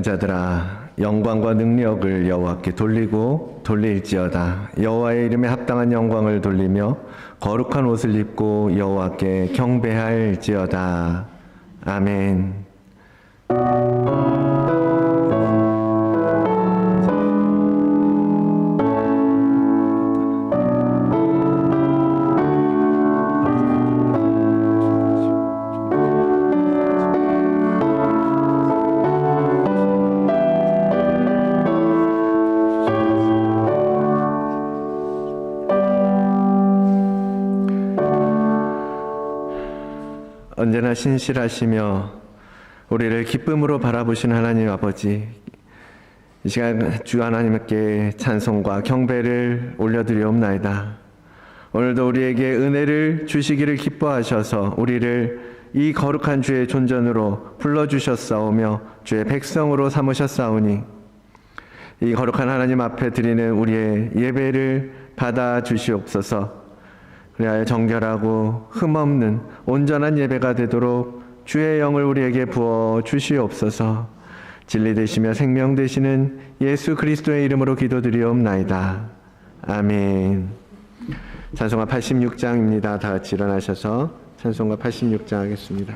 자들아, 영광과 능력을 여호와께 돌리고 돌릴지어다. 여호와의 이름에 합당한 영광을 돌리며 거룩한 옷을 입고 여호와께 경배할지어다. 아멘. 언제나 신실하시며 우리를 기쁨으로 바라보시는 하나님 아버지, 이 시간 주 하나님께 찬송과 경배를 올려드리옵나이다. 오늘도 우리에게 은혜를 주시기를 기뻐하셔서 우리를 이 거룩한 주의 존전으로 불러주셨사오며 주의 백성으로 삼으셨사오니 이 거룩한 하나님 앞에 드리는 우리의 예배를 받아주시옵소서. 그리하여 정결하고 흠없는 온전한 예배가 되도록 주의 영을 우리에게 부어 주시옵소서. 진리 되시며 생명 되시는 예수 그리스도의 이름으로 기도드리옵나이다. 아멘. 찬송가 86장입니다. 다 같이 일어나셔서 찬송가 86장 하겠습니다.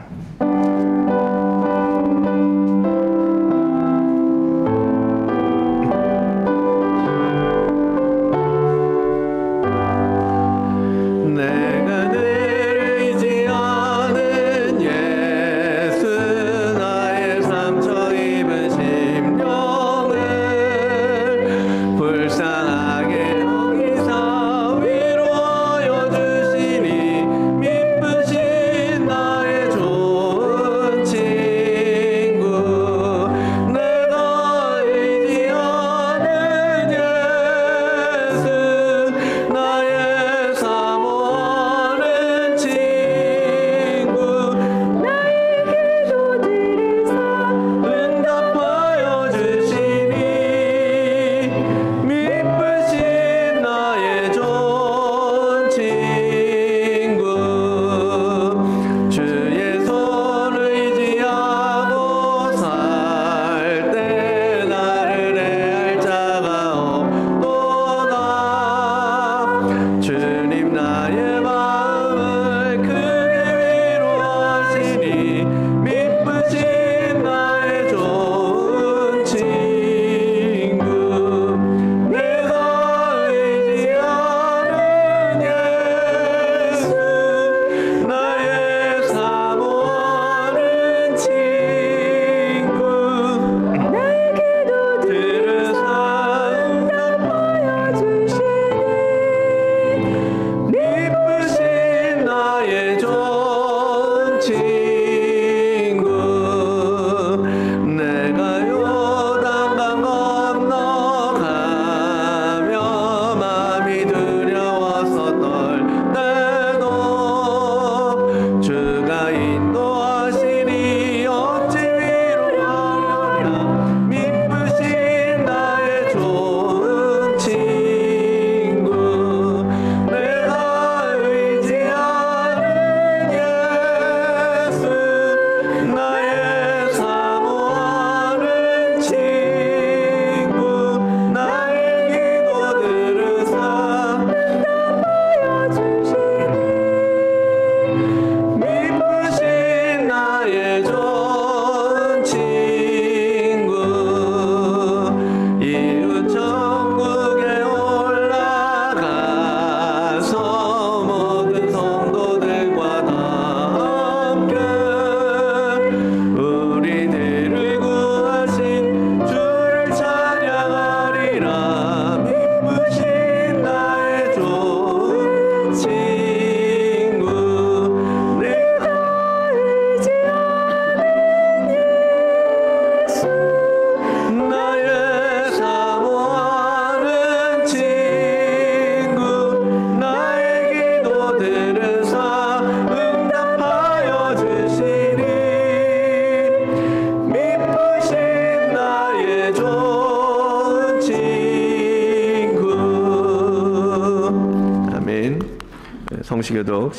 성시교독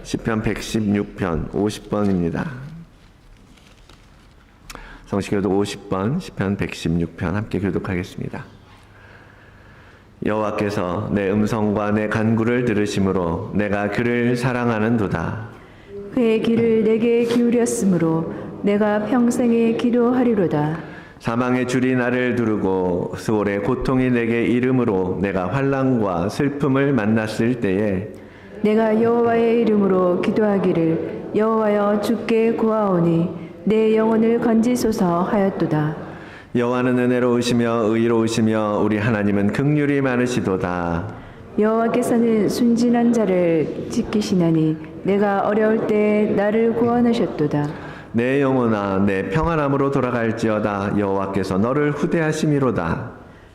시편 116편 50번입니다. 성시교독 50번, 시편 116편 함께 교독하겠습니다. 여호와께서 내 음성과 내 간구를 들으심으로 내가 그를 사랑하는도다. 그의 귀를 내게 기울였으므로 내가 평생에 기도하리로다. 사망의 줄이 나를 두르고 수월의 고통이 내게 이름으로 내가 환난과 슬픔을 만났을 때에 내가 여호와의 이름으로 기도하기를 여호와여 주께 구하오니 내 영혼을 건지소서 하였도다. 여호와는 은혜로우시며 의로우시며 우리 하나님은 긍휼이 많으시도다. 여호와께서는 순진한 자를 지키시나니 내가 어려울 때 나를 구원하셨도다. 내 영혼아 내 평안함으로 돌아갈지어다. 여호와께서 너를 후대하심이로다.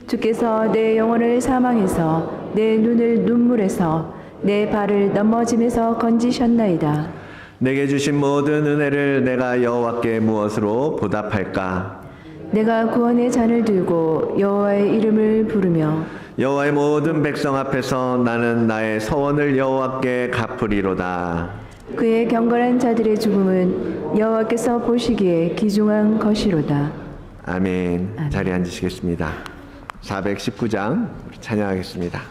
주께서 내 영혼을 사망에서 내 눈을 눈물에서 내 발을 넘어짐에서 건지셨나이다. 내게 주신 모든 은혜를 내가 여호와께 무엇으로 보답할까? 내가 구원의 잔을 들고 여호와의 이름을 부르며 여호와의 모든 백성 앞에서 나는 나의 서원을 여호와께 갚으리로다. 그의 경건한 자들의 죽음은 여호와께서 보시기에 귀중한 것이로다. 아멘. 자리에 앉으시겠습니다. 419장 찬양하겠습니다.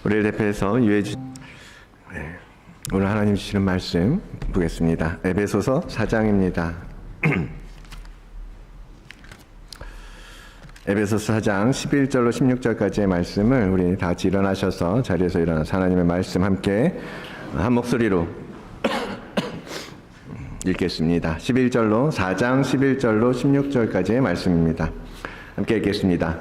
우리를 대표해서 유해주 오늘 하나님 주시는 말씀 보겠습니다. 에베소서 4장입니다. 에베소서 4장 11절로 16절까지의 말씀을 우리 다 같이 일어나셔서 자리에서 일어나서 하나님의 말씀 함께 한 목소리로 읽겠습니다. 11절로 4장 11절로 16절까지의 말씀입니다. 함께 읽겠습니다.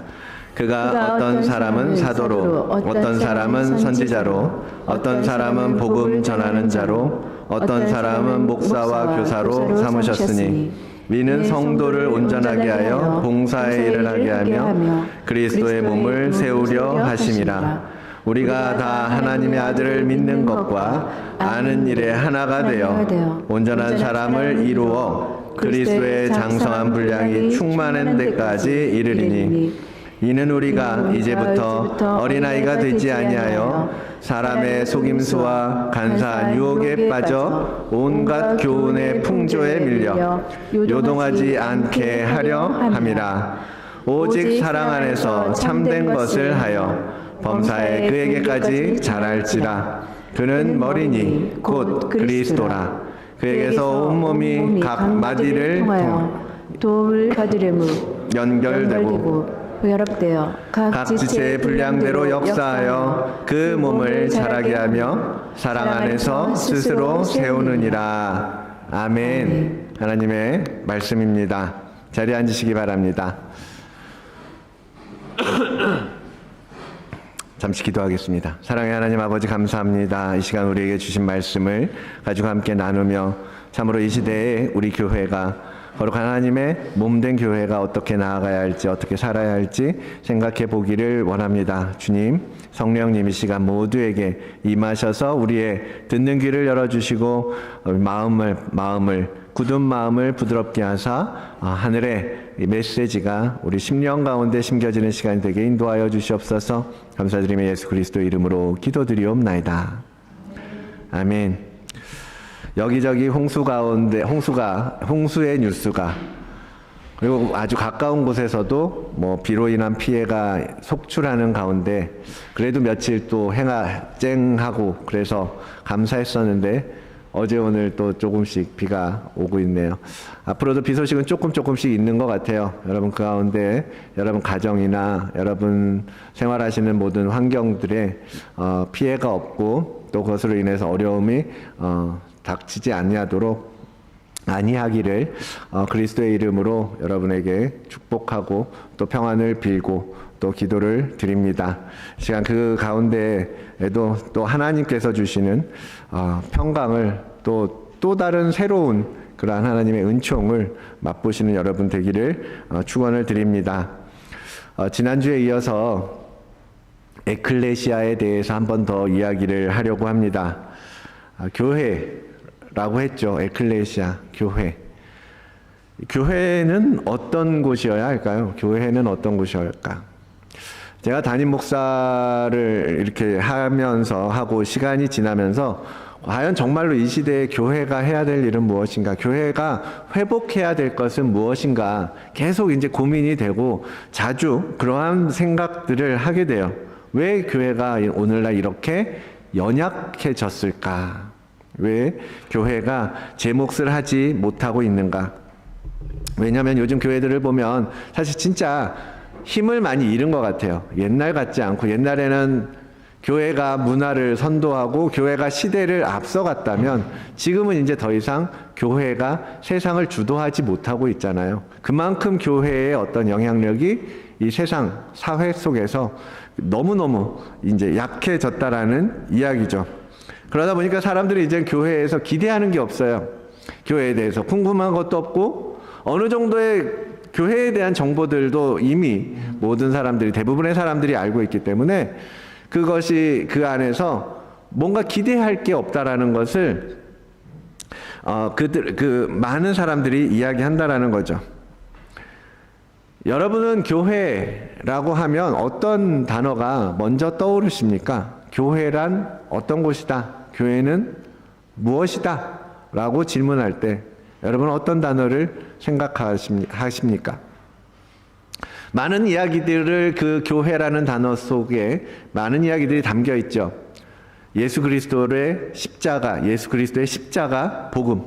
그가 어떤 사람은 사도로, 어떤 사람은 선지자로, 어떤 사람은 복음 전하는 자로, 어떤 사람은 목사와 교사로 삼으셨으니 이는 성도를 온전하게 하여 봉사의 일을 하게 하며 그리스도의 몸을 세우려 하심이라. 우리가 다 하나님의 아들을 믿는 것과 아는 일에 하나가 되어 온전한 사람을 이루어 그리스도의 장성한 분량이 충만한 데까지 이르리니 이는 우리가 이제부터 어린아이가 되지 아니하여 사람의 속임수와 간사한 유혹에 빠져 온갖 교훈의 풍조에 밀려 요동하지 않게 하려 함이라. 오직 사랑 안에서 참된 것을 하여 범사에 그에게까지 자랄지라. 그는 머리니 곧 그리스도라. 그에게서 온몸이 각 마디를 도움을 받으려무 연결되고 결합되어 각 지체의 분량대로 역사하여 그 몸을 자라게 하며 사랑 안에서 스스로 세우느니라. 아멘. 하나님의 말씀입니다. 자리에 앉으시기 바랍니다. 잠시 기도하겠습니다. 사랑의 하나님 아버지, 감사합니다. 이 시간 우리에게 주신 말씀을 가지고 함께 나누며 참으로 이 시대에 우리 교회가 거룩한 하나님의 몸된 교회가 어떻게 나아가야 할지, 어떻게 살아야 할지 생각해 보기를 원합니다. 주님, 성령님 이 시간 모두에게 임하셔서 우리의 듣는 귀를 열어주시고 굳은 마음을 부드럽게 하사 하늘의 메시지가 우리 심령 가운데 심겨지는 시간이 되게 인도하여 주시옵소서. 감사드리며 예수 그리스도 이름으로 기도드리옵나이다. 아멘. 여기저기 홍수 가운데 홍수의 뉴스가, 그리고 아주 가까운 곳에서도 뭐 비로 인한 피해가 속출하는 가운데 그래도 며칠 또 쨍하고 그래서 감사했었는데 어제 오늘 또 조금씩 비가 오고 있네요. 앞으로도 비 소식은 조금씩 있는 것 같아요. 여러분 그 가운데 여러분 가정이나 여러분 생활하시는 모든 환경들에 피해가 없고 또 그것으로 인해서 어려움이 닥치지 아니하기를 그리스도의 이름으로 여러분에게 축복하고 또 평안을 빌고 또 기도를 드립니다. 시간 그 가운데에도 또 하나님께서 주시는 평강을 또 다른 새로운 그러한 하나님의 은총을 맛보시는 여러분 되기를 축원을 드립니다. 지난주에 이어서 에클레시아에 대해서 한 번 더 이야기를 하려고 합니다. 교회라고 했죠. 에클레시아, 교회. 교회는 어떤 곳이어야 할까요? 교회는 어떤 곳이어야 할까? 제가 담임 목사를 이렇게 하고 시간이 지나면서 과연 정말로 이 시대에 교회가 해야 될 일은 무엇인가? 교회가 회복해야 될 것은 무엇인가? 계속 이제 고민이 되고 자주 그러한 생각들을 하게 돼요. 왜 교회가 오늘날 이렇게 연약해졌을까? 왜 교회가 제 몫을 하지 못하고 있는가? 왜냐하면 요즘 교회들을 보면 사실 진짜 힘을 많이 잃은 것 같아요. 옛날 같지 않고, 옛날에는 교회가 문화를 선도하고 교회가 시대를 앞서갔다면 지금은 이제 더 이상 교회가 세상을 주도하지 못하고 있잖아요. 그만큼 교회의 어떤 영향력이 이 세상 사회 속에서 너무너무 이제 약해졌다라는 이야기죠. 그러다 보니까 사람들이 이제 교회에서 기대하는 게 없어요. 교회에 대해서 궁금한 것도 없고, 어느 정도의 교회에 대한 정보들도 이미 모든 사람들이, 대부분의 사람들이 알고 있기 때문에 그것이 그 안에서 뭔가 기대할 게 없다라는 것을 많은 사람들이 이야기한다라는 거죠. 여러분은 교회라고 하면 어떤 단어가 먼저 떠오르십니까? 교회란 어떤 곳이다? 교회는 무엇이다? 라고 질문할 때 여러분은 어떤 단어를 생각하십니까? 많은 이야기들을 그 교회라는 단어 속에 많은 이야기들이 담겨 있죠. 예수 그리스도의 십자가 복음.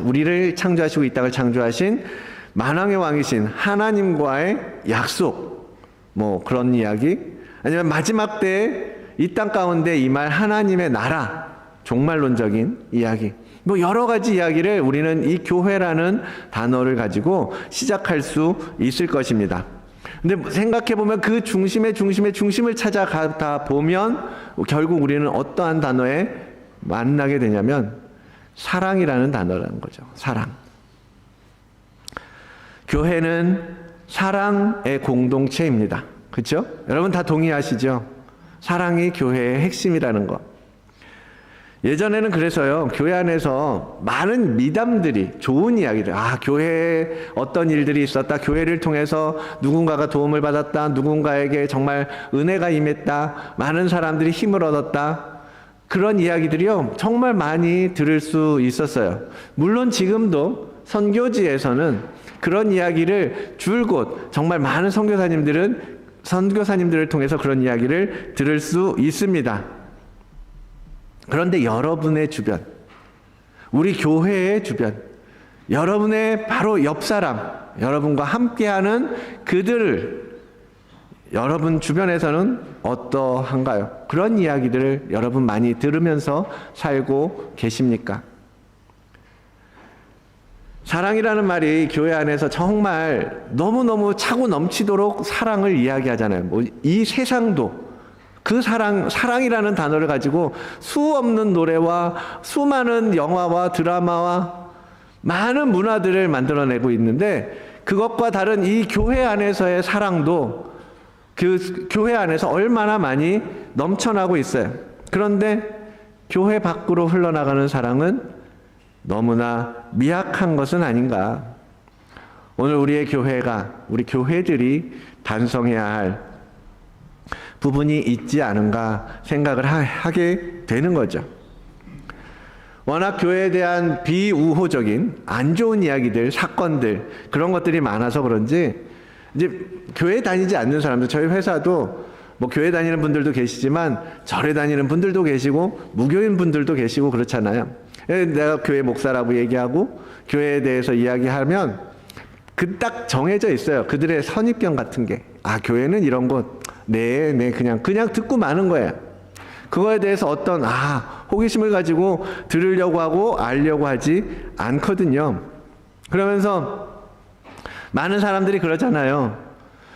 우리를 창조하시고 이 땅을 창조하신 만왕의 왕이신 하나님과의 약속, 뭐 그런 이야기, 아니면 마지막 때에 이 땅 가운데 임할 하나님의 나라, 종말론적인 이야기, 뭐 여러 가지 이야기를 우리는 이 교회라는 단어를 가지고 시작할 수 있을 것입니다. 근데 생각해 보면 그 중심을 찾아가다 보면 결국 우리는 어떠한 단어에 만나게 되냐면 사랑이라는 단어라는 거죠. 사랑. 교회는 사랑의 공동체입니다. 그렇죠? 여러분 다 동의하시죠? 사랑이 교회의 핵심이라는 거. 예전에는 그래서요, 교회 안에서 많은 미담들이, 좋은 이야기들, 교회에 어떤 일들이 있었다, 교회를 통해서 누군가가 도움을 받았다, 누군가에게 정말 은혜가 임했다, 많은 사람들이 힘을 얻었다, 그런 이야기들이요, 정말 많이 들을 수 있었어요. 물론 지금도 선교지에서는 그런 이야기를 줄곧 정말 많은 선교사님들을 통해서 그런 이야기를 들을 수 있습니다. 그런데 여러분의 주변, 우리 교회의 주변, 여러분의 바로 옆 사람, 여러분과 함께하는 그들을 여러분 주변에서는 어떠한가요? 그런 이야기들을 여러분 많이 들으면서 살고 계십니까? 사랑이라는 말이 교회 안에서 정말 너무너무 차고 넘치도록 사랑을 이야기하잖아요. 뭐 이 세상도 그 사랑이라는 단어를 가지고 수 없는 노래와 수많은 영화와 드라마와 많은 문화들을 만들어내고 있는데, 그것과 다른 이 교회 안에서의 사랑도 그 교회 안에서 얼마나 많이 넘쳐나고 있어요. 그런데 교회 밖으로 흘러나가는 사랑은 너무나 미약한 것은 아닌가. 오늘 우리 교회들이 반성해야 할 부분이 있지 않은가 생각을 하게 되는 거죠. 워낙 교회에 대한 비우호적인 안 좋은 이야기들, 사건들, 그런 것들이 많아서 그런지 이제 교회 다니지 않는 사람들, 저희 회사도 뭐 교회 다니는 분들도 계시지만 절에 다니는 분들도 계시고 무교인 분들도 계시고 그렇잖아요. 내가 교회 목사라고 얘기하고 교회에 대해서 이야기하면 그 딱 정해져 있어요. 그들의 선입견 같은 게. 교회는 이런 것, 그냥 듣고 마는 거예요. 그거에 대해서 어떤 호기심을 가지고 들으려고 하고 알려고 하지 않거든요. 그러면서 많은 사람들이 그러잖아요.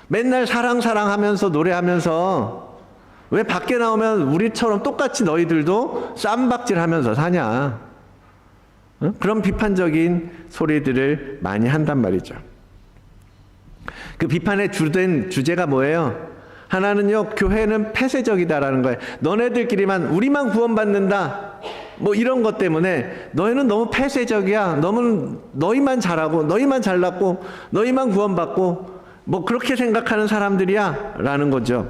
맨날 사랑 하면서 노래하면서 왜 밖에 나오면 우리처럼 똑같이 너희들도 쌈박질 하면서 사냐. 그런 비판적인 소리들을 많이 한단 말이죠. 그 비판의 주된 주제가 뭐예요? 하나는요, 교회는 폐쇄적이다라는 거예요. 너네들끼리만, 우리만 구원받는다, 뭐 이런 것 때문에 너희는 너무 폐쇄적이야, 너희만 잘하고 너희만 잘났고 너희만 구원받고 뭐 그렇게 생각하는 사람들이야 라는 거죠.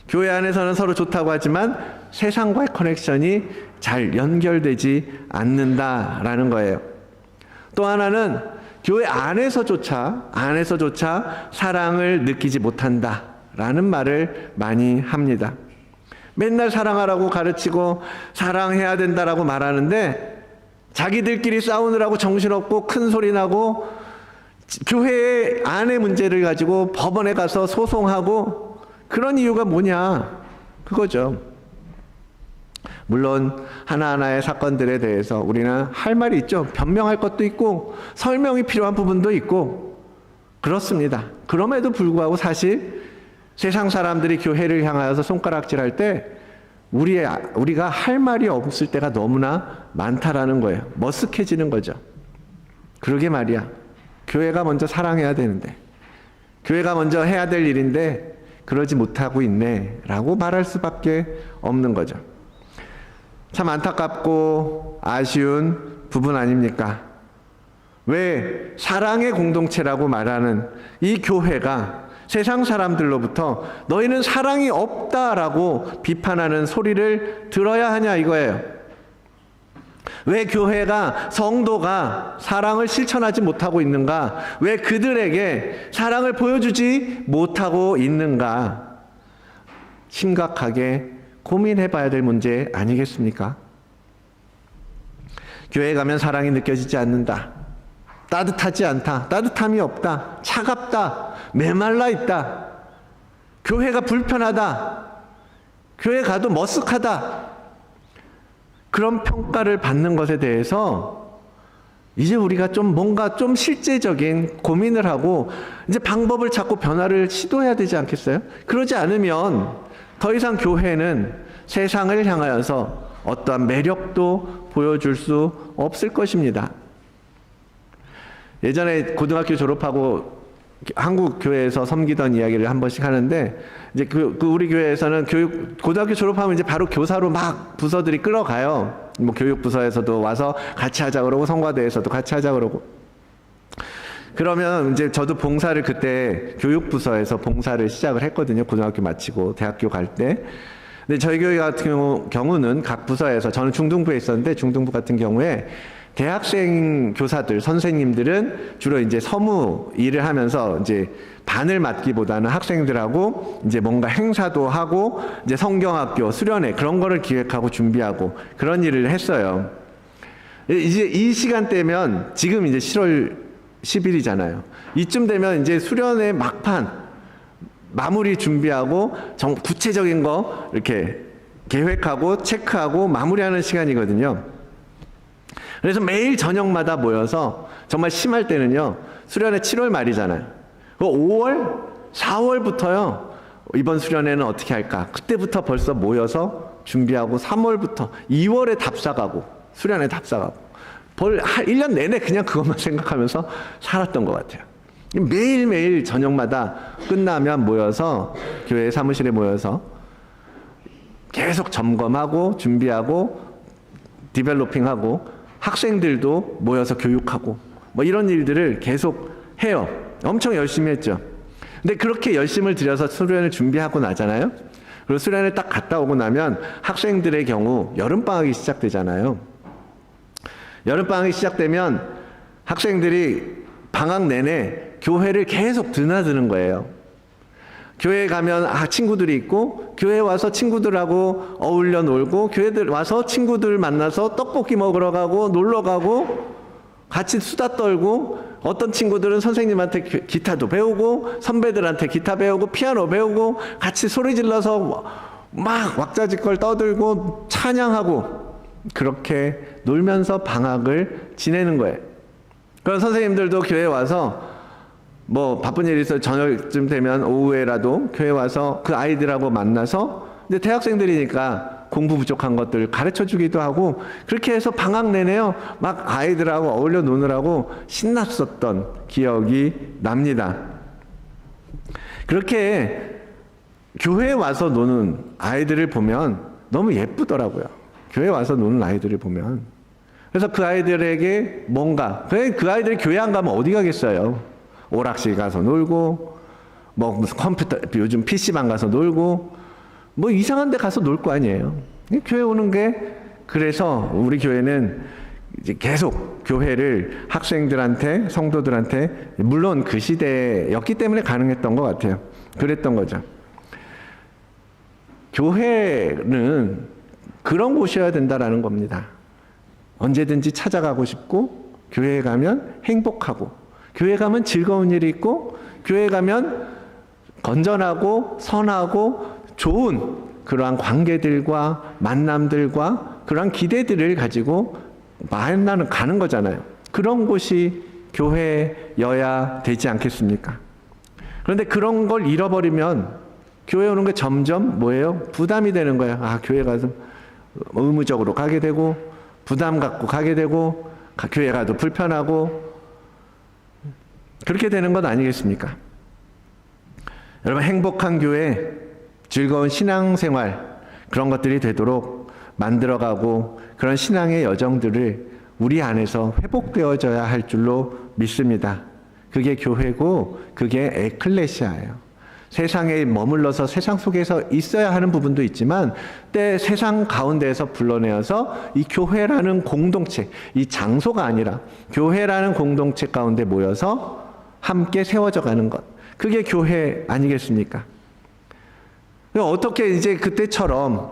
교회 안에서는 서로 좋다고 하지만 세상과의 커넥션이 잘 연결되지 않는다라는 거예요. 또 하나는 교회 안에서조차 사랑을 느끼지 못한다라는 말을 많이 합니다. 맨날 사랑하라고 가르치고 사랑해야 된다라고 말하는데 자기들끼리 싸우느라고 정신없고 큰 소리 나고 교회 안의 문제를 가지고 법원에 가서 소송하고, 그런 이유가 뭐냐, 그거죠. 물론 하나하나의 사건들에 대해서 우리는 할 말이 있죠. 변명할 것도 있고 설명이 필요한 부분도 있고 그렇습니다. 그럼에도 불구하고 사실 세상 사람들이 교회를 향하여서 손가락질할 때 우리가 할 말이 없을 때가 너무나 많다라는 거예요. 머쓱해지는 거죠. 그러게 말이야. 교회가 먼저 사랑해야 되는데, 교회가 먼저 해야 될 일인데 그러지 못하고 있네 라고 말할 수밖에 없는 거죠. 참 안타깝고 아쉬운 부분 아닙니까? 왜 사랑의 공동체라고 말하는 이 교회가 세상 사람들로부터 너희는 사랑이 없다라고 비판하는 소리를 들어야 하냐 이거예요. 왜 교회가, 성도가 사랑을 실천하지 못하고 있는가? 왜 그들에게 사랑을 보여주지 못하고 있는가? 심각하게 고민해 봐야 될 문제 아니겠습니까? 교회 가면 사랑이 느껴지지 않는다. 따뜻하지 않다. 따뜻함이 없다. 차갑다. 메말라 있다. 교회가 불편하다. 교회 가도 머쓱하다. 그런 평가를 받는 것에 대해서 이제 우리가 좀 뭔가 좀 실제적인 고민을 하고 이제 방법을 찾고 변화를 시도해야 되지 않겠어요? 그러지 않으면 더 이상 교회는 세상을 향하여서 어떠한 매력도 보여줄 수 없을 것입니다. 예전에 고등학교 졸업하고 한국 교회에서 섬기던 이야기를 한 번씩 하는데, 이제 그 우리 교회에서는 고등학교 졸업하면 이제 바로 교사로 막 부서들이 끌어가요. 뭐 교육부서에서도 와서 같이 하자 그러고, 성과대에서도 같이 하자 그러고. 그러면 이제 저도 봉사를 그때 교육부서에서 봉사를 시작을 했거든요. 고등학교 마치고 대학교 갈 때. 근데 저희 교회 같은 경우는 각 부서에서, 저는 중등부에 있었는데 중등부 같은 경우에 대학생 교사들, 선생님들은 주로 이제 서무 일을 하면서 이제 반을 맡기보다는 학생들하고 이제 뭔가 행사도 하고 이제 성경학교, 수련회 그런 거를 기획하고 준비하고 그런 일을 했어요. 이제 이 시간대면 지금 이제 7월 10일이잖아요. 이쯤 되면 이제 수련회 막판 마무리 준비하고 구체적인 거 이렇게 계획하고 체크하고 마무리하는 시간이거든요. 그래서 매일 저녁마다 모여서, 정말 심할 때는요, 수련회 7월 말이잖아요. 5월, 4월부터요, 이번 수련회는 어떻게 할까? 그때부터 벌써 모여서 준비하고 3월부터 2월에 답사가고, 수련회 답사가고, 1년 내내 그냥 그것만 생각하면서 살았던 것 같아요. 매일매일 저녁마다 끝나면 모여서, 교회 사무실에 모여서 계속 점검하고, 준비하고, 디벨로핑하고, 학생들도 모여서 교육하고 뭐 이런 일들을 계속 해요. 엄청 열심히 했죠. 근데 그렇게 열심을 들여서 수련을 준비하고 나잖아요. 그리고 수련을 딱 갔다 오고 나면 학생들의 경우 여름방학이 시작되잖아요. 여름방학이 시작되면 학생들이 방학 내내 교회를 계속 드나드는 거예요. 교회에 가면 친구들이 있고, 교회에 와서 친구들하고 어울려 놀고, 교회들 와서 친구들 만나서 떡볶이 먹으러 가고, 놀러 가고, 같이 수다 떨고, 어떤 친구들은 선생님한테 기타도 배우고, 선배들한테 기타 배우고, 피아노 배우고, 같이 소리 질러서 막 왁자지껄 떠들고 찬양하고, 그렇게 놀면서 방학을 지내는 거예요. 그럼 선생님들도 교회에 와서 뭐 바쁜 일이 있어 저녁쯤 되면 오후에라도 교회 와서 그 아이들하고 만나서, 근데 대학생들이니까 공부 부족한 것들 가르쳐 주기도 하고, 그렇게 해서 방학 내내요 막 아이들하고 어울려 노느라고 신났었던 기억이 납니다. 그렇게 교회에 와서 노는 아이들을 보면 너무 예쁘더라고요. 교회에 와서 노는 아이들을 보면. 그래서 그 아이들에게 뭔가, 그 아이들이 교회 안 가면 어디 가겠어요? 오락실 가서 놀고, 뭐 무슨 컴퓨터, 요즘 PC방 가서 놀고, 뭐 이상한 데 가서 놀 거 아니에요. 교회 오는 게, 그래서 우리 교회는 이제 계속 교회를 학생들한테, 성도들한테, 물론 그 시대였기 때문에 가능했던 것 같아요. 그랬던 거죠. 교회는 그런 곳이어야 된다라는 겁니다. 언제든지 찾아가고 싶고, 교회에 가면 행복하고, 교회 가면 즐거운 일이 있고, 교회 가면 건전하고 선하고 좋은 그러한 관계들과 만남들과 그러한 기대들을 가지고 가는 거잖아요. 그런 곳이 교회여야 되지 않겠습니까? 그런데 그런 걸 잃어버리면 교회 오는 게 점점 뭐예요? 부담이 되는 거예요. 교회 가서 의무적으로 가게 되고, 부담 갖고 가게 되고, 교회 가도 불편하고, 그렇게 되는 것 아니겠습니까? 여러분, 행복한 교회, 즐거운 신앙생활, 그런 것들이 되도록 만들어가고, 그런 신앙의 여정들을 우리 안에서 회복되어져야 할 줄로 믿습니다. 그게 교회고, 그게 에클레시아예요. 세상에 머물러서 세상 속에서 있어야 하는 부분도 있지만, 때 세상 가운데에서 불러내어서 이 교회라는 공동체, 이 장소가 아니라 교회라는 공동체 가운데 모여서 함께 세워져 가는 것, 그게 교회 아니겠습니까? 어떻게 이제 그때처럼,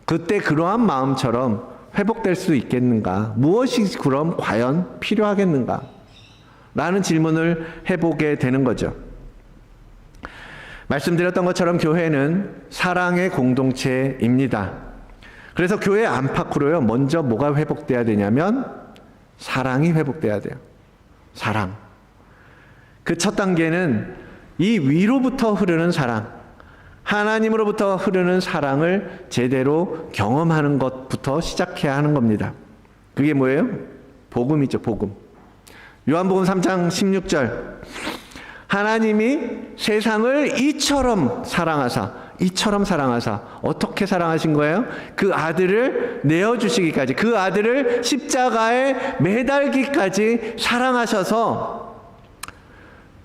그때 그러한 마음처럼 회복될 수 있겠는가? 무엇이 그럼 과연 필요하겠는가? 라는 질문을 해보게 되는 거죠. 말씀드렸던 것처럼 교회는 사랑의 공동체입니다. 그래서 교회 안팎으로요, 먼저 뭐가 회복돼야 되냐면 사랑이 회복돼야 돼요. 사랑. 그 첫 단계는 이 위로부터 흐르는 사랑, 하나님으로부터 흐르는 사랑을 제대로 경험하는 것부터 시작해야 하는 겁니다. 그게 뭐예요? 복음이죠, 복음. 요한복음 3장 16절. 하나님이 세상을 이처럼 사랑하사 어떻게 사랑하신 거예요? 그 아들을 내어주시기까지, 그 아들을 십자가에 매달기까지 사랑하셔서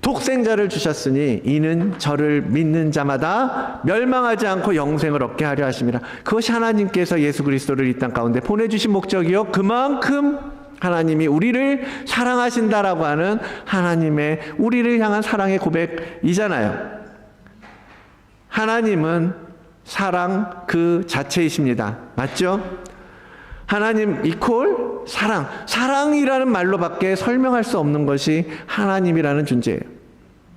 독생자를 주셨으니 이는 저를 믿는 자마다 멸망하지 않고 영생을 얻게 하려 하심이라. 그것이 하나님께서 예수 그리스도를 이 땅 가운데 보내주신 목적이요, 그만큼 하나님이 우리를 사랑하신다라고 하는 하나님의 우리를 향한 사랑의 고백이잖아요. 하나님은 사랑 그 자체이십니다. 맞죠? 하나님 이퀄 사랑. 사랑이라는 말로밖에 설명할 수 없는 것이 하나님이라는 존재예요.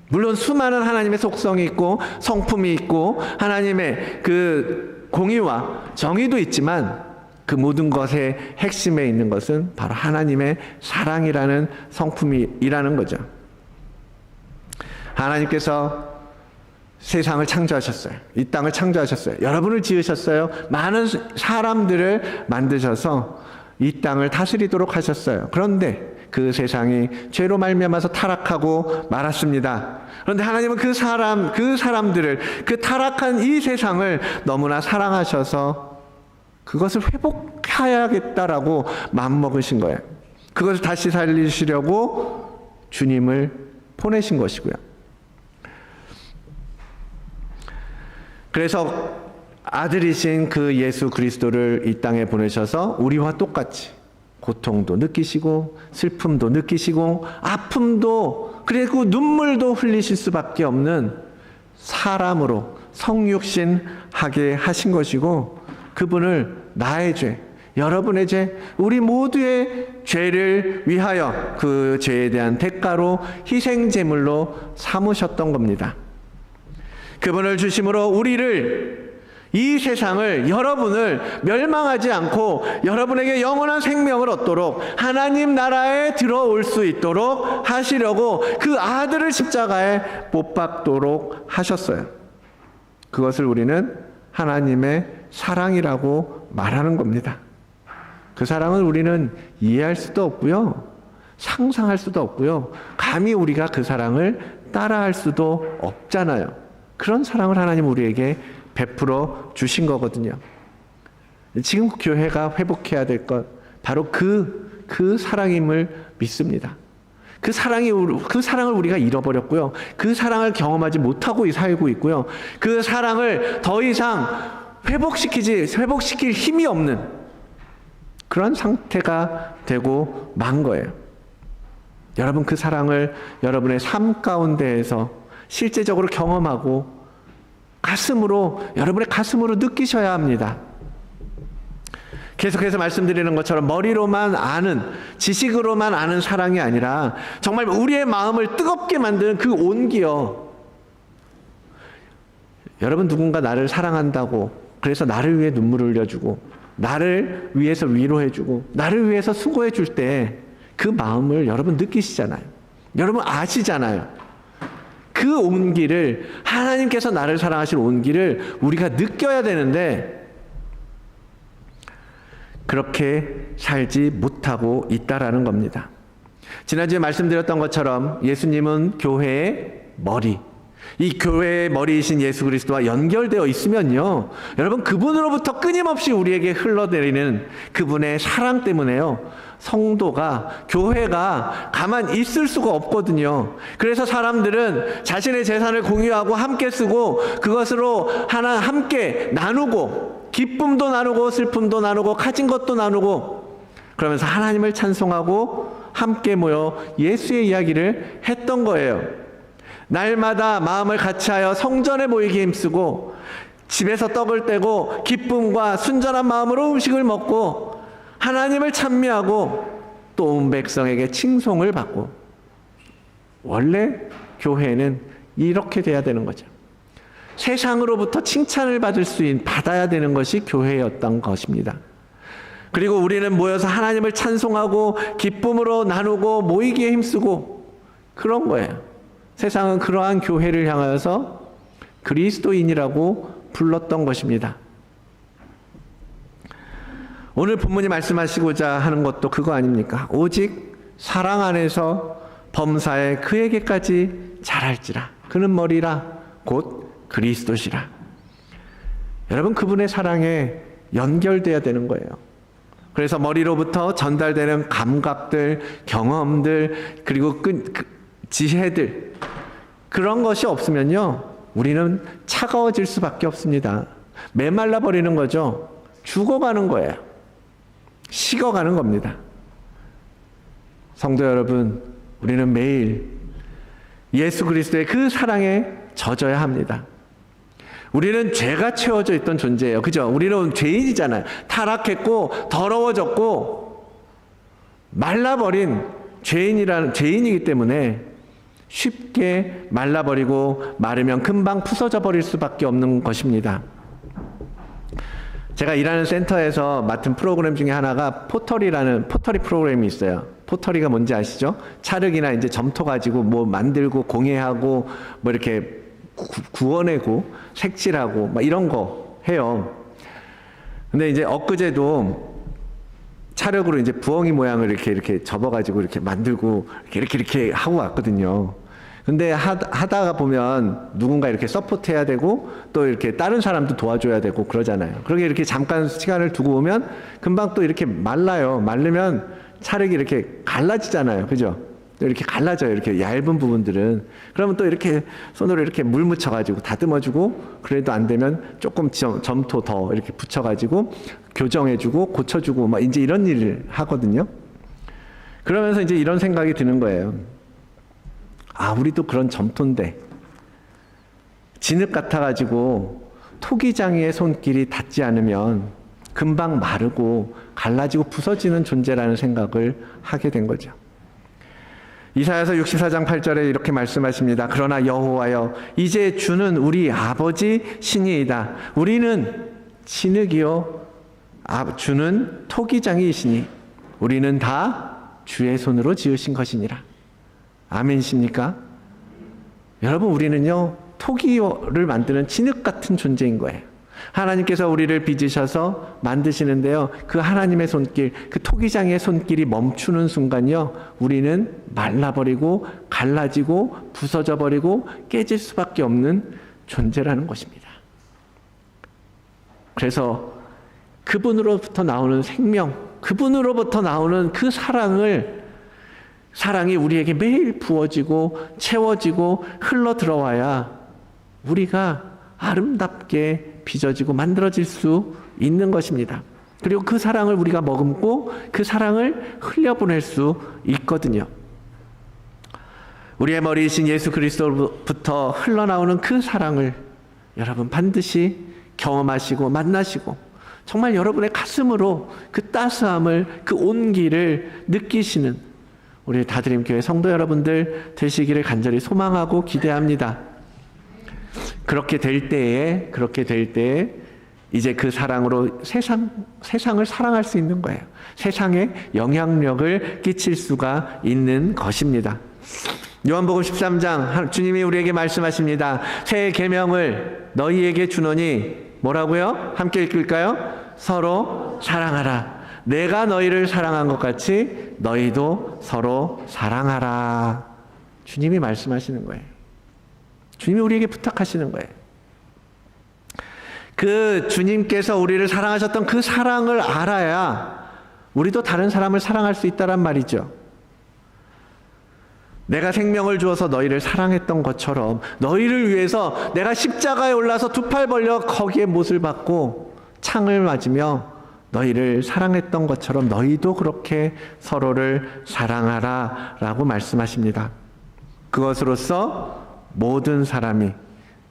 물론 수많은 하나님의 속성이 있고 성품이 있고 하나님의 그 공의와 정의도 있지만 그 모든 것의 핵심에 있는 것은 바로 하나님의 사랑이라는 성품이라는 거죠. 하나님께서 세상을 창조하셨어요. 이 땅을 창조하셨어요. 여러분을 지으셨어요. 많은 사람들을 만드셔서 이 땅을 다스리도록 하셨어요. 그런데 그 세상이 죄로 말미암아서 타락하고 말았습니다. 그런데 하나님은 그 사람들을, 그 타락한 이 세상을 너무나 사랑하셔서 그것을 회복해야겠다라고 마음먹으신 거예요. 그것을 다시 살리시려고 주님을 보내신 것이고요. 그래서 아들이신 그 예수 그리스도를 이 땅에 보내셔서 우리와 똑같이 고통도 느끼시고 슬픔도 느끼시고 아픔도 그리고 눈물도 흘리실 수밖에 없는 사람으로 성육신하게 하신 것이고, 그분을 나의 죄, 여러분의 죄, 우리 모두의 죄를 위하여 그 죄에 대한 대가로 희생제물로 삼으셨던 겁니다. 그분을 주심으로 우리를, 이 세상을, 여러분을 멸망하지 않고 여러분에게 영원한 생명을 얻도록 하나님 나라에 들어올 수 있도록 하시려고 그 아들을 십자가에 못 박도록 하셨어요. 그것을 우리는 하나님의 사랑이라고 말하는 겁니다. 그 사랑은 우리는 이해할 수도 없고요, 상상할 수도 없고요, 감히 우리가 그 사랑을 따라할 수도 없잖아요. 그런 사랑을 하나님 우리에게 베풀어 주신 거거든요. 지금 교회가 회복해야 될 것, 바로 그 사랑임을 믿습니다. 그 사랑을 우리가 잃어버렸고요. 그 사랑을 경험하지 못하고 살고 있고요. 그 사랑을 더 이상 회복시킬 힘이 없는 그런 상태가 되고 만 거예요. 여러분, 그 사랑을 여러분의 삶 가운데에서 실제적으로 경험하고 여러분의 가슴으로 느끼셔야 합니다. 계속해서 말씀드리는 것처럼 머리로만 아는, 지식으로만 아는 사랑이 아니라 정말 우리의 마음을 뜨겁게 만드는 그 온기요. 여러분, 누군가 나를 사랑한다고, 그래서 나를 위해 눈물을 흘려주고, 나를 위해서 위로해주고, 나를 위해서 수고해줄 때 그 마음을 여러분 느끼시잖아요. 여러분 아시잖아요. 그 온기를, 하나님께서 나를 사랑하실 온기를 우리가 느껴야 되는데 그렇게 살지 못하고 있다라는 겁니다. 지난주에 말씀드렸던 것처럼 예수님은 교회의 머리, 이 교회의 머리이신 예수 그리스도와 연결되어 있으면요, 여러분, 그분으로부터 끊임없이 우리에게 흘러내리는 그분의 사랑 때문에요, 성도가, 교회가 가만히 있을 수가 없거든요. 그래서 사람들은 자신의 재산을 공유하고 함께 쓰고 그것으로 함께 나누고, 기쁨도 나누고 슬픔도 나누고 가진 것도 나누고, 그러면서 하나님을 찬송하고 함께 모여 예수의 이야기를 했던 거예요. 날마다 마음을 같이하여 성전에 모이기 힘쓰고 집에서 떡을 떼고 기쁨과 순전한 마음으로 음식을 먹고 하나님을 찬미하고 또 온 백성에게 칭송을 받고. 원래 교회는 이렇게 돼야 되는 거죠. 세상으로부터 칭찬을 받아야 되는 것이 교회였던 것입니다. 그리고 우리는 모여서 하나님을 찬송하고 기쁨으로 나누고 모이기에 힘쓰고 그런 거예요. 세상은 그러한 교회를 향하여서 그리스도인이라고 불렀던 것입니다. 오늘 본문이 말씀하시고자 하는 것도 그거 아닙니까? 오직 사랑 안에서 범사에 그에게까지 자랄지라. 그는 머리라 곧 그리스도시라. 여러분, 그분의 사랑에 연결되어야 되는 거예요. 그래서 머리로부터 전달되는 감각들, 경험들, 그리고 지혜들, 그런 것이 없으면요, 우리는 차가워질 수밖에 없습니다. 메말라 버리는 거죠. 죽어가는 거예요. 식어가는 겁니다. 성도 여러분, 우리는 매일 예수 그리스도의 그 사랑에 젖어야 합니다. 우리는 죄가 채워져 있던 존재예요. 그죠? 우리는 죄인이잖아요. 타락했고 더러워졌고 말라버린 죄인이기 때문에 쉽게 말라버리고 마르면 금방 부서져 버릴 수밖에 없는 것입니다. 제가 일하는 센터에서 맡은 프로그램 중에 하나가 포터리 프로그램이 있어요. 포터리가 뭔지 아시죠? 찰흙이나 이제 점토 가지고 뭐 만들고 공예하고 뭐 이렇게 구워내고 색칠하고 막 이런 거 해요. 근데 이제 엊그제도 찰흙으로 이제 부엉이 모양을 이렇게 접어가지고 이렇게 만들고 이렇게 하고 왔거든요. 근데 하다가 보면 누군가 이렇게 서포트해야 되고 또 이렇게 다른 사람도 도와줘야 되고 그러잖아요. 그러게 이렇게 잠깐 시간을 두고 오면 금방 또 이렇게 말라요. 마르면 찰흙이 이렇게 갈라지잖아요. 그죠? 이렇게 갈라져요. 이렇게 얇은 부분들은. 그러면 또 이렇게 손으로 이렇게 물 묻혀가지고 다듬어주고, 그래도 안 되면 조금 점토 더 이렇게 붙여가지고 교정해주고 고쳐주고 막 이제 이런 일을 하거든요. 그러면서 이제 이런 생각이 드는 거예요. 아, 우리도 그런 점토인데 진흙 같아가지고 토기장이의 손길이 닿지 않으면 금방 마르고 갈라지고 부서지는 존재라는 생각을 하게 된 거죠. 이사야서 64장 8절에 이렇게 말씀하십니다. 그러나 여호와여, 이제 주는 우리 아버지 신이이다. 우리는 진흙이요 주는 토기장이시니 우리는 다 주의 손으로 지으신 것이니라. 아멘이십니까? 여러분, 우리는요 토기를 만드는 진흙 같은 존재인 거예요. 하나님께서 우리를 빚으셔서 만드시는데요, 그 하나님의 손길, 그 토기장의 손길이 멈추는 순간요, 우리는 말라버리고 갈라지고 부서져버리고 깨질 수밖에 없는 존재라는 것입니다. 그래서 그분으로부터 나오는 생명, 그분으로부터 나오는 그 사랑이 우리에게 매일 부어지고 채워지고 흘러 들어와야 우리가 아름답게 빚어지고 만들어질 수 있는 것입니다. 그리고 그 사랑을 우리가 머금고 그 사랑을 흘려보낼 수 있거든요. 우리의 머리이신 예수 그리스도로부터 흘러나오는 그 사랑을 여러분 반드시 경험하시고 만나시고 정말 여러분의 가슴으로 그 따스함을, 그 온기를 느끼시는 우리 다드림교회 성도 여러분들 되시기를 간절히 소망하고 기대합니다. 그렇게 될 때에 이제 그 사랑으로 세상을 사랑할 수 있는 거예요. 세상에 영향력을 끼칠 수가 있는 것입니다. 요한복음 13장 주님이 우리에게 말씀하십니다. 새 계명을 너희에게 주노니 뭐라고요? 함께 읽을까요? 서로 사랑하라. 내가 너희를 사랑한 것 같이 너희도 서로 사랑하라. 주님이 말씀하시는 거예요. 주님이 우리에게 부탁하시는 거예요. 그 주님께서 우리를 사랑하셨던 그 사랑을 알아야 우리도 다른 사람을 사랑할 수 있다란 말이죠. 내가 생명을 주어서 너희를 사랑했던 것처럼 너희를 위해서 내가 십자가에 올라서 두 팔 벌려 거기에 못을 받고 창을 맞으며 너희를 사랑했던 것처럼 너희도 그렇게 서로를 사랑하라 라고 말씀하십니다. 그것으로써 모든 사람이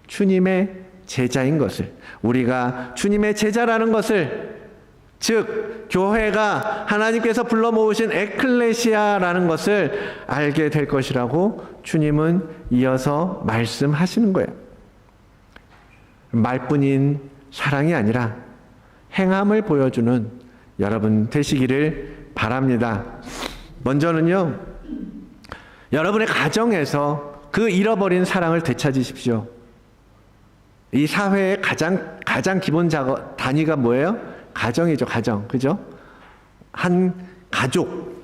주님의 제자인 것을, 우리가 주님의 제자라는 것을, 즉 교회가 하나님께서 불러 모으신 에클레시아라는 것을 알게 될 것이라고 주님은 이어서 말씀하시는 거예요. 말뿐인 사랑이 아니라 행함을 보여주는 여러분 되시기를 바랍니다. 먼저는요, 여러분의 가정에서 그 잃어버린 사랑을 되찾으십시오. 이 사회의 가장 기본 단위가 뭐예요? 가정이죠, 가정. 그죠? 한 가족.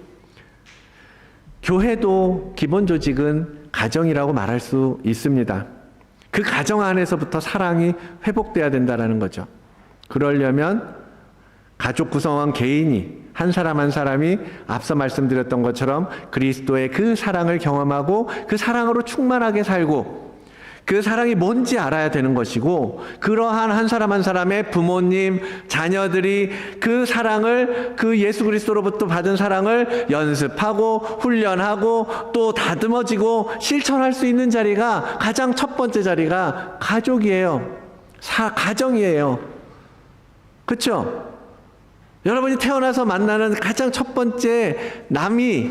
교회도 기본 조직은 가정이라고 말할 수 있습니다. 그 가정 안에서부터 사랑이 회복돼야 된다는 거죠. 그러려면 가족 구성원 개인이 한 사람 한 사람이 앞서 말씀드렸던 것처럼 그리스도의 그 사랑을 경험하고 그 사랑으로 충만하게 살고 그 사랑이 뭔지 알아야 되는 것이고, 그러한 한 사람 한 사람의 부모님, 자녀들이 그 사랑을, 그 예수 그리스도로부터 받은 사랑을 연습하고 훈련하고 또 다듬어지고 실천할 수 있는 자리가, 가장 첫 번째 자리가 가족이에요. 가정이에요. 그렇죠? 여러분이 태어나서 만나는 가장 첫 번째 남이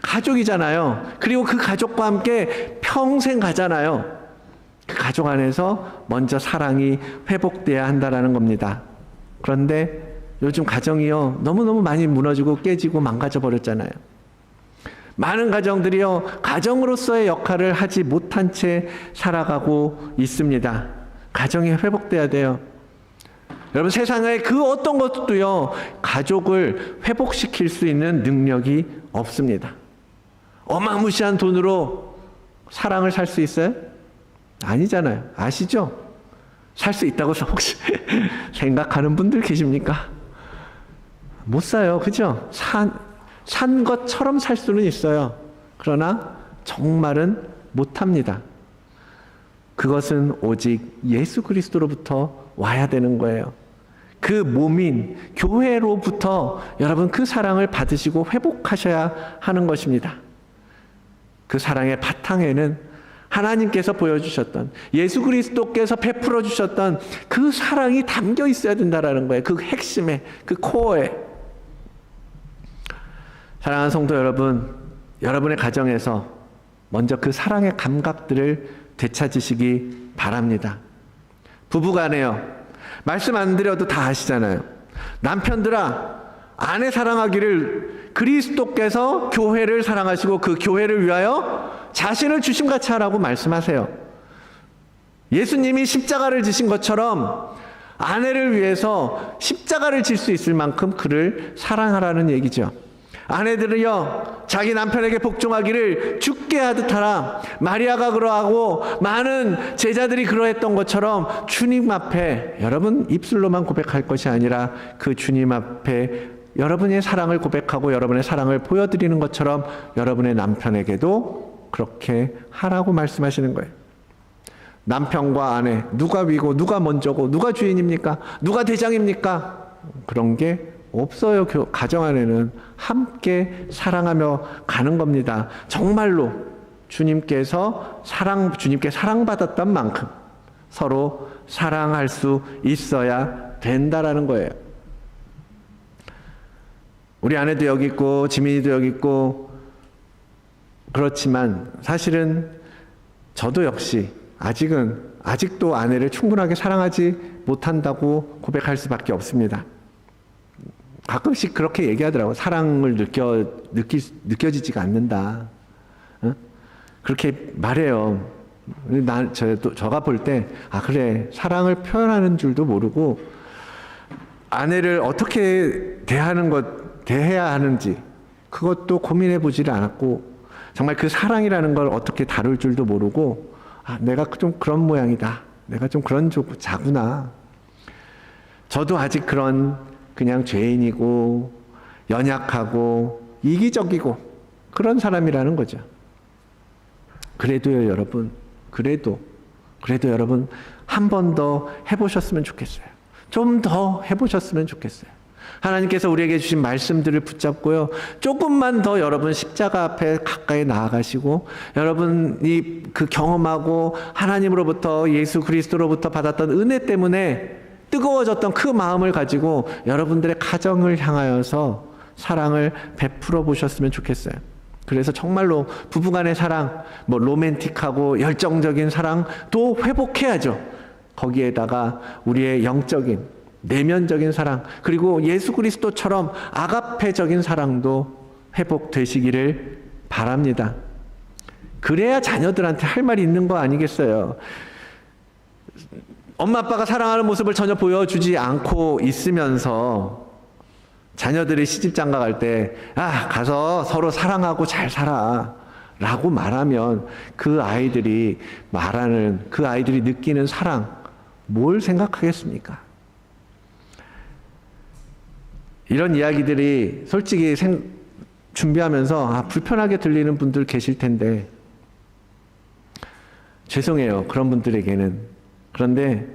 가족이잖아요. 그리고 그 가족과 함께 평생 가잖아요. 그 가족 안에서 먼저 사랑이 회복돼야 한다라는 겁니다. 그런데 요즘 가정이요, 너무너무 많이 무너지고 깨지고 망가져 버렸잖아요. 많은 가정들이요, 가정으로서의 역할을 하지 못한 채 살아가고 있습니다. 가정이 회복돼야 돼요. 여러분, 세상에 그 어떤 것도요, 가족을 회복시킬 수 있는 능력이 없습니다. 어마무시한 돈으로 사랑을 살 수 있어요? 아니잖아요. 아시죠? 살 수 있다고 혹시 생각하는 분들 계십니까? 못 사요. 그죠? 산 것처럼 살 수는 있어요. 그러나 정말은 못합니다. 그것은 오직 예수 그리스도로부터 와야 되는 거예요. 그 몸인 교회로부터 여러분 그 사랑을 받으시고 회복하셔야 하는 것입니다. 그 사랑의 바탕에는 하나님께서 보여주셨던, 예수 그리스도께서 베풀어 주셨던 그 사랑이 담겨 있어야 된다는 거예요. 그 핵심에, 그 코어에. 사랑하는 성도 여러분, 여러분의 가정에서 먼저 그 사랑의 감각들을 되찾으시기 바랍니다. 부부간에요, 말씀 안 드려도 다 아시잖아요. 남편들아, 아내 사랑하기를 그리스도께서 교회를 사랑하시고 그 교회를 위하여 자신을 주심같이 하라고 말씀하세요. 예수님이 십자가를 지신 것처럼 아내를 위해서 십자가를 질 수 있을 만큼 그를 사랑하라는 얘기죠. 아내들이요, 자기 남편에게 복종하기를 죽게 하듯 하라. 마리아가 그러하고 많은 제자들이 그러했던 것처럼 주님 앞에 여러분 입술로만 고백할 것이 아니라 그 주님 앞에 여러분의 사랑을 고백하고 여러분의 사랑을 보여드리는 것처럼 여러분의 남편에게도 그렇게 하라고 말씀하시는 거예요. 남편과 아내, 누가 위고 누가 먼저고 누가 주인입니까? 누가 대장입니까? 그런 게 없어요. 가정 안에는 함께 사랑하며 가는 겁니다. 정말로 주님께 사랑받았던 만큼 서로 사랑할 수 있어야 된다라는 거예요. 우리 아내도 여기 있고 지민이도 여기 있고 그렇지만 사실은 저도 역시 아직도 아내를 충분하게 사랑하지 못한다고 고백할 수밖에 없습니다. 가끔씩 그렇게 얘기하더라고요. 사랑을 느껴지지가 않는다. 그렇게 말해요. 저가 볼 때, 그래, 사랑을 표현하는 줄도 모르고, 아내를 어떻게 대해야 하는지, 그것도 고민해 보지를 않았고, 정말 그 사랑이라는 걸 어떻게 다룰 줄도 모르고, 내가 좀 그런 모양이다. 내가 좀 그런 자구나. 저도 아직 그냥 죄인이고, 연약하고, 이기적이고, 그런 사람이라는 거죠. 그래도요, 여러분, 그래도 여러분, 한 번 더 해보셨으면 좋겠어요. 좀 더 해보셨으면 좋겠어요. 하나님께서 우리에게 주신 말씀들을 붙잡고요, 조금만 더 여러분 십자가 앞에 가까이 나아가시고, 여러분이 그 경험하고 하나님으로부터 예수 그리스도로부터 받았던 은혜 때문에 뜨거워졌던 그 마음을 가지고 여러분들의 가정을 향하여서 사랑을 베풀어 보셨으면 좋겠어요. 그래서 정말로 부부간의 사랑, 로맨틱하고 열정적인 사랑도 회복해야죠. 거기에다가 우리의 영적인 내면적인 사랑, 그리고 예수 그리스도처럼 아가페적인 사랑도 회복되시기를 바랍니다. 그래야 자녀들한테 할 말이 있는 거 아니겠어요? 엄마 아빠가 사랑하는 모습을 전혀 보여주지 않고 있으면서 자녀들이 시집장가 갈 때 가서 서로 사랑하고 잘 살아 라고 말하면 그 아이들이 느끼는 사랑 뭘 생각하겠습니까? 이런 이야기들이 솔직히 준비하면서 불편하게 들리는 분들 계실 텐데 죄송해요. 그런 분들에게는. 그런데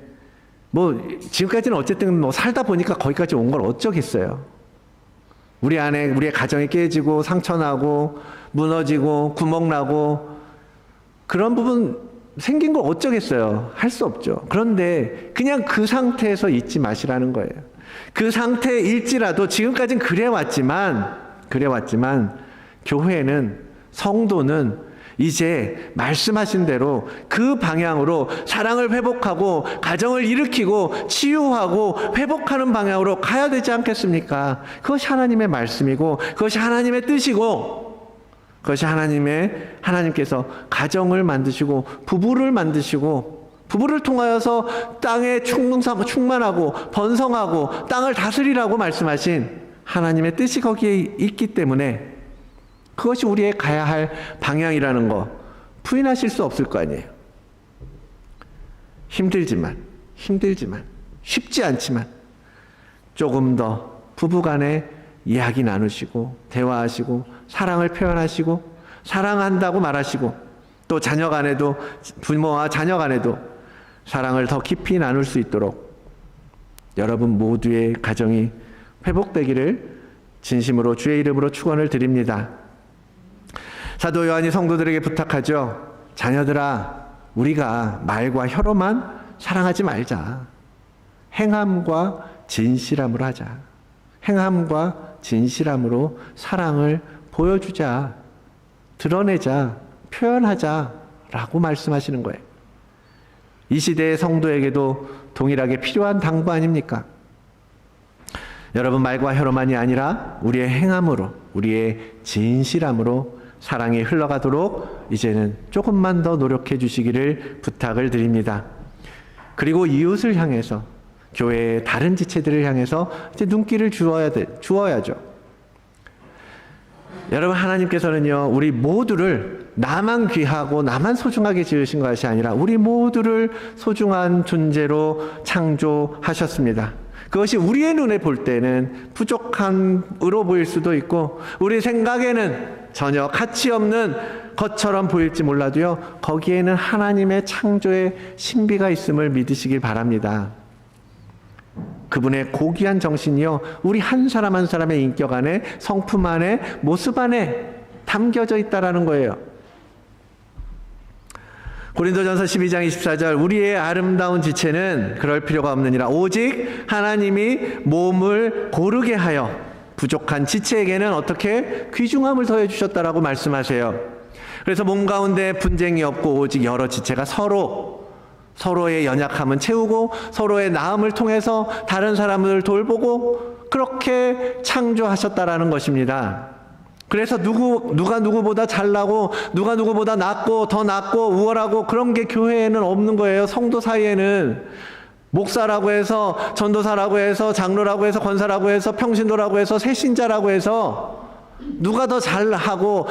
지금까지는 어쨌든 살다 보니까 거기까지 온 걸 어쩌겠어요. 우리의 가정이 깨지고 상처나고 무너지고 구멍나고 그런 부분 생긴 걸 어쩌겠어요. 할 수 없죠. 그런데 그냥 그 상태에서 잊지 마시라는 거예요. 그 상태일지라도 지금까지는 그래왔지만 교회는, 성도는 이제 말씀하신 대로 그 방향으로 사랑을 회복하고 가정을 일으키고 치유하고 회복하는 방향으로 가야 되지 않겠습니까? 그것이 하나님의 말씀이고 그것이 하나님의 뜻이고 그것이 하나님께서 가정을 만드시고 부부를 만드시고 부부를 통하여서 땅에 충만하고 번성하고 땅을 다스리라고 말씀하신 하나님의 뜻이 거기에 있기 때문에 그것이 우리의 가야 할 방향이라는 거 부인하실 수 없을 거 아니에요. 힘들지만 쉽지 않지만 조금 더 부부간에 이야기 나누시고 대화하시고 사랑을 표현하시고 사랑한다고 말하시고 또 자녀간에도 부모와 자녀간에도 사랑을 더 깊이 나눌 수 있도록 여러분 모두의 가정이 회복되기를 진심으로 주의 이름으로 축원을 드립니다. 사도 요한이 성도들에게 부탁하죠. 자녀들아, 우리가 말과 혀로만 사랑하지 말자. 행함과 진실함으로 하자. 행함과 진실함으로 사랑을 보여주자. 드러내자. 표현하자. 라고 말씀하시는 거예요. 이 시대의 성도에게도 동일하게 필요한 당부 아닙니까? 여러분, 말과 혀로만이 아니라 우리의 행함으로, 우리의 진실함으로 사랑이 흘러가도록 이제는 조금만 더 노력해 주시기를 부탁을 드립니다. 그리고 이웃을 향해서, 교회의 다른 지체들을 향해서 이제 눈길을 주어야죠. 여러분, 하나님께서는요, 우리 모두를 나만 귀하고 나만 소중하게 지으신 것이 아니라 우리 모두를 소중한 존재로 창조하셨습니다. 그것이 우리의 눈에 볼 때는 부족함으로 보일 수도 있고 우리 생각에는 전혀 가치 없는 것처럼 보일지 몰라도요, 거기에는 하나님의 창조의 신비가 있음을 믿으시길 바랍니다. 그분의 고귀한 정신이요, 우리 한 사람 한 사람의 인격 안에, 성품 안에, 모습 안에 담겨져 있다라는 거예요. 고린도전서 12장 24절, 우리의 아름다운 지체는 그럴 필요가 없느니라 오직 하나님이 몸을 고르게 하여 부족한 지체에게는 어떻게 귀중함을 더해 주셨다라고 말씀하세요. 그래서 몸 가운데 분쟁이 없고 오직 여러 지체가 서로의 연약함은 채우고 서로의 나음을 통해서 다른 사람을 돌보고 그렇게 창조하셨다라는 것입니다. 그래서 누가 누구보다 잘나고 누가 누구보다 낫고 더 낫고 우월하고 그런 게 교회에는 없는 거예요. 성도 사이에는 목사라고 해서 전도사라고 해서 장로라고 해서 권사라고 해서 평신도라고 해서 새신자라고 해서 누가 더 잘하고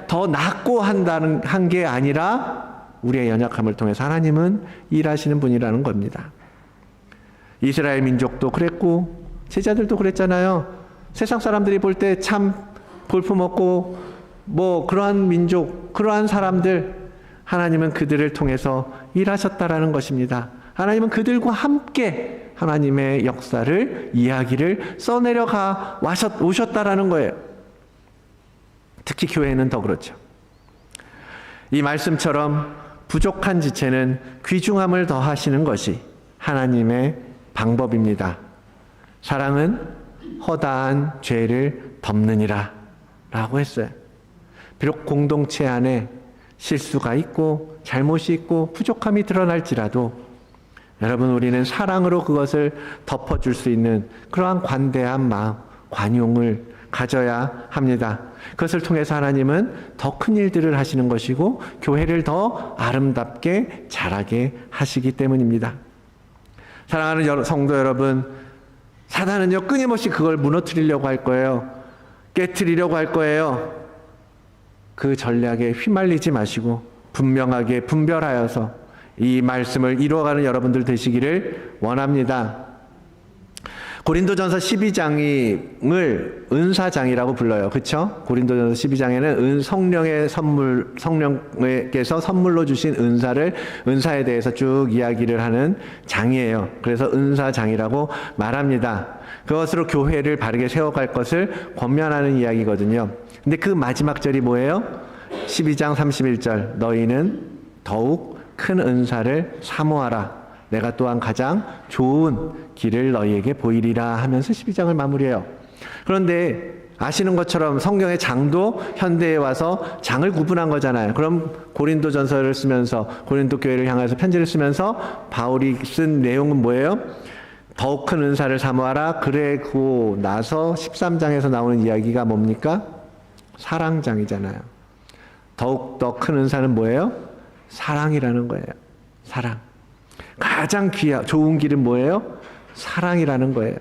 더 낫고 한 게 아니라 우리의 연약함을 통해서 하나님은 일하시는 분이라는 겁니다. 이스라엘 민족도 그랬고 제자들도 그랬잖아요. 세상 사람들이 볼 때 참 볼품없고 그러한 민족, 그러한 사람들, 하나님은 그들을 통해서 일하셨다라는 것입니다. 하나님은 그들과 함께 하나님의 역사를, 이야기를 써내려가 오셨다라는 거예요. 특히 교회는 더 그렇죠. 이 말씀처럼 부족한 지체는 귀중함을 더하시는 것이 하나님의 방법입니다. 사랑은 허다한 죄를 덮느니라 라고 했어요. 비록 공동체 안에 실수가 있고 잘못이 있고 부족함이 드러날지라도 여러분, 우리는 사랑으로 그것을 덮어줄 수 있는 그러한 관대한 마음, 관용을 가져야 합니다. 그것을 통해서 하나님은 더 큰 일들을 하시는 것이고 교회를 더 아름답게 자라게 하시기 때문입니다. 사랑하는 성도 여러분, 사단은요 끊임없이 그걸 무너뜨리려고 할 거예요. 깨트리려고 할 거예요. 그 전략에 휘말리지 마시고 분명하게 분별하여서 이 말씀을 이루어가는 여러분들 되시기를 원합니다. 고린도전서 12장을 은사장이라고 불러요. 그렇죠? 고린도전서 12장에는 성령의 선물, 성령께서 선물로 주신 은사에 대해서 쭉 이야기를 하는 장이에요. 그래서 은사장이라고 말합니다. 그것으로 교회를 바르게 세워갈 것을 권면하는 이야기거든요. 근데 그 마지막 절이 뭐예요? 12장 31절, 너희는 더욱 큰 은사를 사모하라. 내가 또한 가장 좋은 길을 너희에게 보이리라 하면서 12장을 마무리해요. 그런데 아시는 것처럼 성경의 장도 현대에 와서 장을 구분한 거잖아요. 그럼 고린도전서를 쓰면서 고린도 교회를 향해서 편지를 쓰면서 바울이 쓴 내용은 뭐예요? 더욱 큰 은사를 사모하라. 그러고 나서 13장에서 나오는 이야기가 뭡니까? 사랑장이잖아요. 더욱 더 큰 은사는 뭐예요? 사랑이라는 거예요. 사랑. 가장 좋은 길은 뭐예요? 사랑이라는 거예요.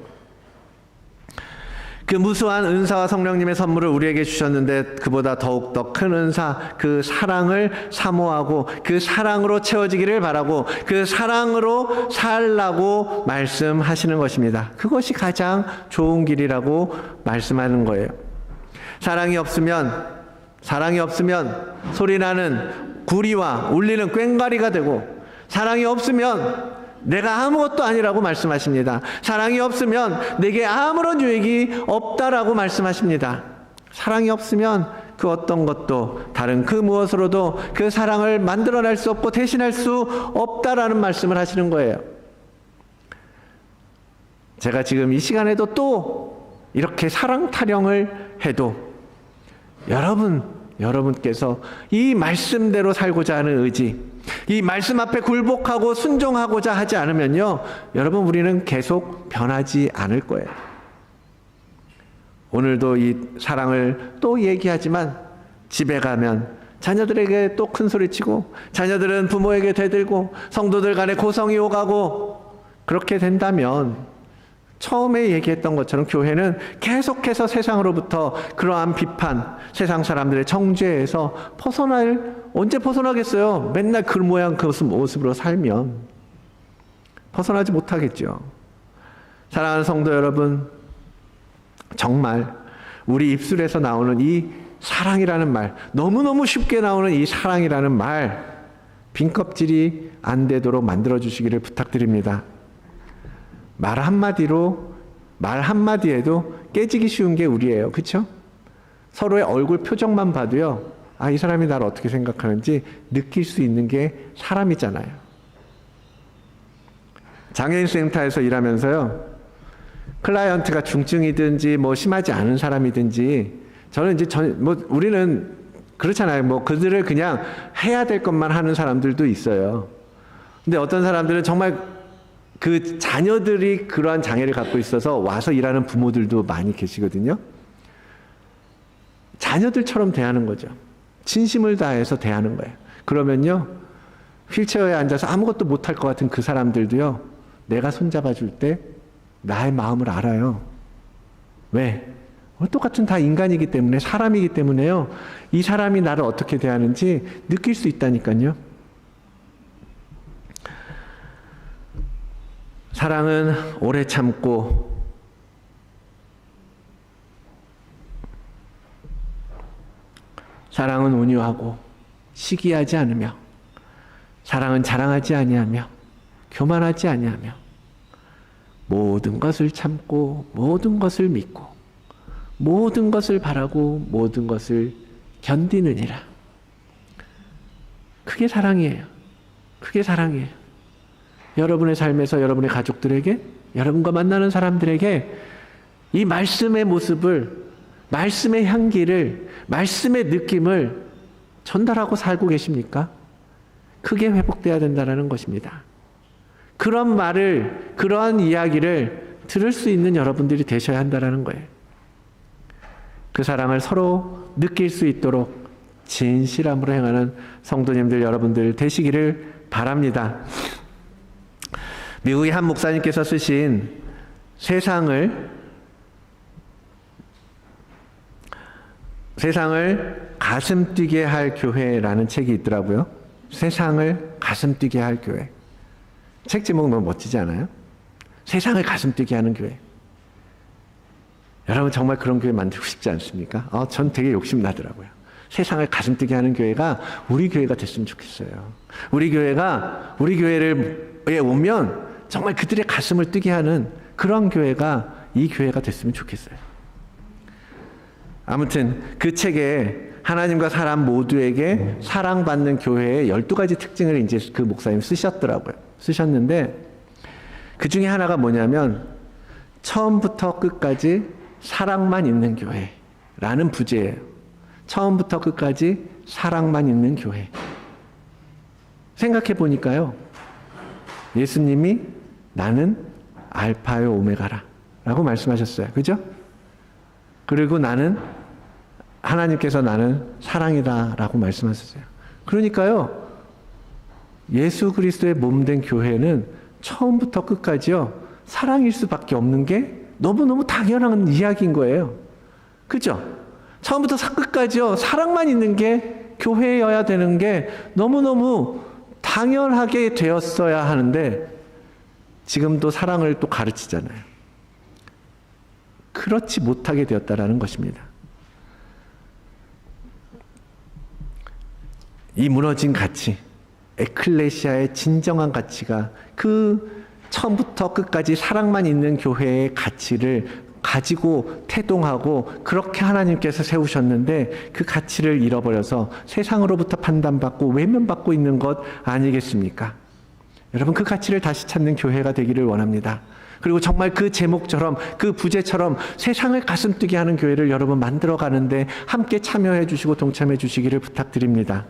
그 무수한 은사와 성령님의 선물을 우리에게 주셨는데 그보다 더욱 더 큰 은사, 그 사랑을 사모하고 그 사랑으로 채워지기를 바라고 그 사랑으로 살라고 말씀하시는 것입니다. 그것이 가장 좋은 길이라고 말씀하는 거예요. 사랑이 없으면 소리나는 구리와 울리는 꽹과리가 되고, 사랑이 없으면 내가 아무것도 아니라고 말씀하십니다. 사랑이 없으면 내게 아무런 유익이 없다라고 말씀하십니다. 사랑이 없으면 그 어떤 것도 다른 그 무엇으로도 그 사랑을 만들어낼 수 없고 대신할 수 없다라는 말씀을 하시는 거예요. 제가 지금 이 시간에도 또 이렇게 사랑 타령을 해도 여러분께서 이 말씀대로 살고자 하는 의지, 이 말씀 앞에 굴복하고 순종하고자 하지 않으면요, 여러분, 우리는 계속 변하지 않을 거예요. 오늘도 이 사랑을 또 얘기하지만 집에 가면 자녀들에게 또 큰 소리치고, 자녀들은 부모에게 대들고, 성도들 간에 고성이 오가고, 그렇게 된다면 처음에 얘기했던 것처럼 교회는 계속해서 세상으로부터 그러한 비판, 세상 사람들의 정죄에서 언제 벗어나겠어요? 맨날 그 모양 그 모습으로 살면 벗어나지 못하겠죠. 사랑하는 성도 여러분, 정말 우리 입술에서 나오는 이 사랑이라는 말, 너무너무 쉽게 나오는 이 사랑이라는 말, 빈껍질이 안 되도록 만들어주시기를 부탁드립니다. 말 한마디에도 깨지기 쉬운 게 우리예요. 그렇죠? 서로의 얼굴 표정만 봐도요, 이 사람이 나를 어떻게 생각하는지 느낄 수 있는 게 사람이잖아요. 장애인 센터에서 일하면서요, 클라이언트가 중증이든지 심하지 않은 사람이든지, 저는 우리는 그렇잖아요. 그들을 그냥 해야 될 것만 하는 사람들도 있어요. 근데 어떤 사람들은 정말 그 자녀들이 그러한 장애를 갖고 있어서 와서 일하는 부모들도 많이 계시거든요. 자녀들처럼 대하는 거죠. 진심을 다해서 대하는 거예요. 그러면요, 휠체어에 앉아서 아무것도 못할 것 같은 그 사람들도요, 내가 손잡아 줄 때 나의 마음을 알아요. 왜? 똑같은 다 인간이기 때문에, 사람이기 때문에요, 이 사람이 나를 어떻게 대하는지 느낄 수 있다니까요. 사랑은 오래 참고, 사랑은 온유하고 시기하지 않으며, 사랑은 자랑하지 아니하며 교만하지 아니하며, 모든 것을 참고 모든 것을 믿고 모든 것을 바라고 모든 것을 견디느니라. 그게 사랑이에요. 그게 사랑이에요. 여러분의 삶에서 여러분의 가족들에게, 여러분과 만나는 사람들에게 이 말씀의 모습을, 말씀의 향기를, 말씀의 느낌을 전달하고 살고 계십니까? 그게 회복돼야 된다는 것입니다. 그런 말을, 그러한 이야기를 들을 수 있는 여러분들이 되셔야 한다는 거예요. 그 사랑을 서로 느낄 수 있도록 진실함으로 행하는 성도님들 여러분들 되시기를 바랍니다. 미국의 한 목사님께서 쓰신 세상을 가슴 뛰게 할 교회라는 책이 있더라고요. 세상을 가슴 뛰게 할 교회. 책 제목 너무 멋지지 않아요? 세상을 가슴 뛰게 하는 교회. 여러분 정말 그런 교회 만들고 싶지 않습니까? 전 되게 욕심나더라고요. 세상을 가슴 뛰게 하는 교회가 우리 교회가 됐으면 좋겠어요. 우리 교회에 오면 정말 그들의 가슴을 뛰게 하는 그런 교회가 이 교회가 됐으면 좋겠어요. 아무튼 그 책에 하나님과 사람 모두에게 사랑받는 교회의 12가지 특징을 이제 그 목사님이 쓰셨는데 그 중에 하나가 뭐냐면 처음부터 끝까지 사랑만 있는 교회라는 부제예요. 처음부터 끝까지 사랑만 있는 교회. 생각해 보니까요. 예수님이 나는 알파요 오메가라 라고 말씀하셨어요. 그죠? 그리고 하나님께서 나는 사랑이다 라고 말씀하셨어요. 그러니까요. 예수 그리스도의 몸된 교회는 처음부터 끝까지요. 사랑일 수밖에 없는 게 너무너무 당연한 이야기인 거예요. 그죠? 처음부터 끝까지요. 사랑만 있는 게 교회여야 되는 게 너무너무 당연하게 되었어야 하는데 지금도 사랑을 또 가르치잖아요. 그렇지 못하게 되었다라는 것입니다. 이 무너진 가치, 에클레시아의 진정한 가치가 그 처음부터 끝까지 사랑만 있는 교회의 가치를 가지고 태동하고 그렇게 하나님께서 세우셨는데 그 가치를 잃어버려서 세상으로부터 판단받고 외면받고 있는 것 아니겠습니까? 여러분 그 가치를 다시 찾는 교회가 되기를 원합니다. 그리고 정말 그 제목처럼 그 부제처럼 세상을 가슴 뛰게 하는 교회를 여러분 만들어가는데 함께 참여해 주시고 동참해 주시기를 부탁드립니다.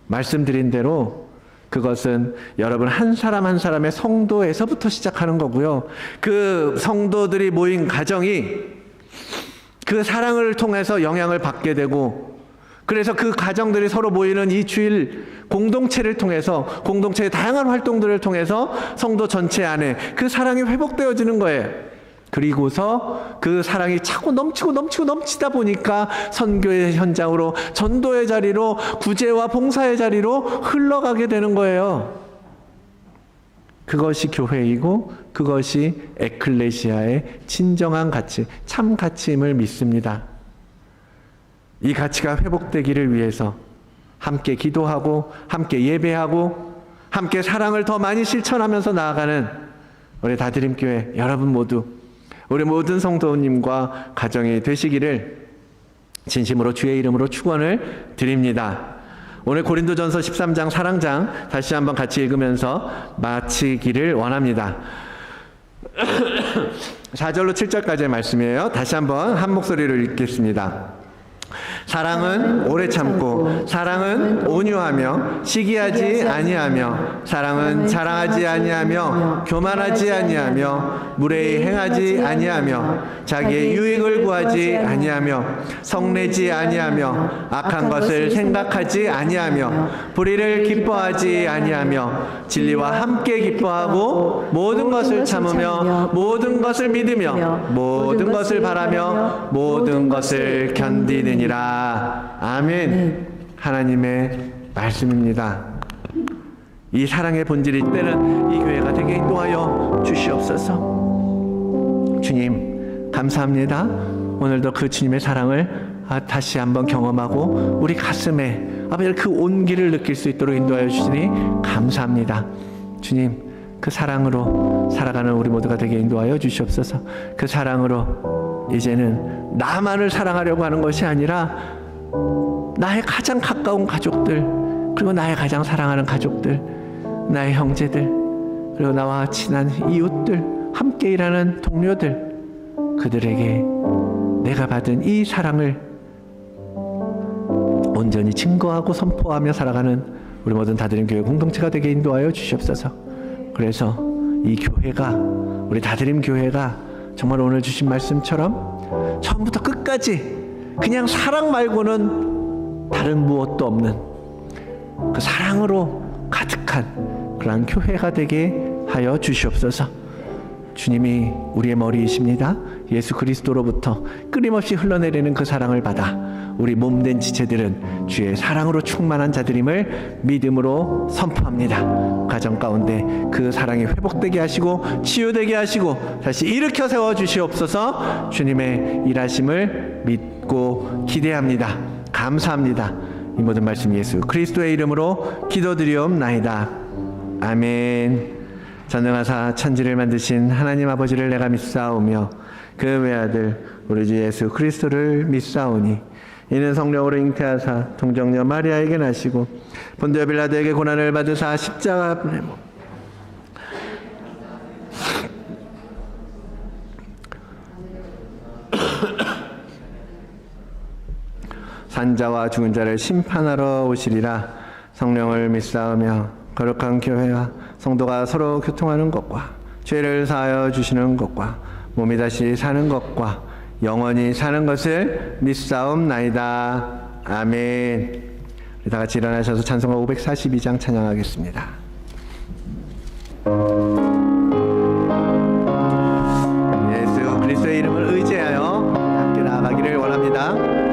말씀드린 대로 그것은 여러분 한 사람 한 사람의 성도에서부터 시작하는 거고요. 그 성도들이 모인 가정이 그 사랑을 통해서 영향을 받게 되고 그래서 그 가정들이 서로 모이는 이 주일 공동체를 통해서 공동체의 다양한 활동들을 통해서 성도 전체 안에 그 사랑이 회복되어지는 거예요. 그리고서 그 사랑이 차고 넘치다 보니까 선교의 현장으로 전도의 자리로 구제와 봉사의 자리로 흘러가게 되는 거예요. 그것이 교회이고 그것이 에클레시아의 진정한 가치, 참 가치임을 믿습니다. 이 가치가 회복되기를 위해서 함께 기도하고 함께 예배하고 함께 사랑을 더 많이 실천하면서 나아가는 우리 다드림교회 여러분 모두 우리 모든 성도님과 가정이 되시기를 진심으로 주의 이름으로 축원을 드립니다. 오늘 고린도전서 13장 사랑장 다시 한번 같이 읽으면서 마치기를 원합니다. 4절로 7절까지의 말씀이에요. 다시 한번 한 목소리로 읽겠습니다. 사랑은 오래 참고 사랑은 온유하며 시기하지 아니하며 사랑은 자랑하지 아니하며 교만하지 아니하며 무례히 행하지 아니하며 자기의 유익을 구하지 아니하며 성내지 아니하며 악한 것을 생각하지 아니하며 불의를 기뻐하지 아니하며 진리와 함께 기뻐하고 모든 것을 참으며 모든 것을 믿으며 모든 것을 바라며 모든 것을 견디느니라. 아멘. 하나님의 말씀입니다. 이 사랑의 본질이 때는 이 교회가 되게 인도하여 주시옵소서. 주님 감사합니다. 오늘도 그 주님의 사랑을 다시 한번 경험하고 우리 가슴에 아버지 그 온기를 느낄 수 있도록 인도하여 주시니 감사합니다. 주님 그 사랑으로 살아가는 우리 모두가 되게 인도하여 주시옵소서. 그 사랑으로 이제는 나만을 사랑하려고 하는 것이 아니라 나의 가장 가까운 가족들 그리고 나의 가장 사랑하는 가족들 나의 형제들 그리고 나와 친한 이웃들 함께 일하는 동료들 그들에게 내가 받은 이 사랑을 온전히 증거하고 선포하며 살아가는 우리 모든 다드림 교회 공동체가 되게 인도하여 주시옵소서. 그래서 이 교회가, 우리 다드림 교회가 정말 오늘 주신 말씀처럼 처음부터 끝까지 그냥 사랑 말고는 다른 무엇도 없는 그 사랑으로 가득한 그러한 교회가 되게 하여 주시옵소서. 주님이 우리의 머리이십니다. 예수 그리스도로부터 끊임없이 흘러내리는 그 사랑을 받아 우리 몸된 지체들은 주의 사랑으로 충만한 자들임을 믿음으로 선포합니다. 가정 가운데 그 사랑이 회복되게 하시고 치유되게 하시고 다시 일으켜 세워 주시옵소서. 주님의 일하심을 믿고 기대합니다. 감사합니다. 이 모든 말씀 예수 그리스도의 이름으로 기도드리옵나이다. 아멘. 전능하사 천지를 만드신 하나님 아버지를 내가 믿사오며 그 외아들 우리 주 예수 그리스도를 믿사오니 이는 성령으로 잉태하사 동정녀 마리아에게 나시고 본디오 빌라도에게 고난을 받으사 십자가 산자와 죽은 자를 심판하러 오시리라. 성령을 믿사오며 거룩한 교회와 성도가 서로 교통하는 것과 죄를 사하여 주시는 것과 몸이 다시 사는 것과 영원히 사는 것을 믿사옵나이다. 아멘. 우리 다 같이 일어나셔서 찬송가 542장 찬양하겠습니다. 예수 그리스도의 이름을 의지하여 함께 나아가기를 원합니다.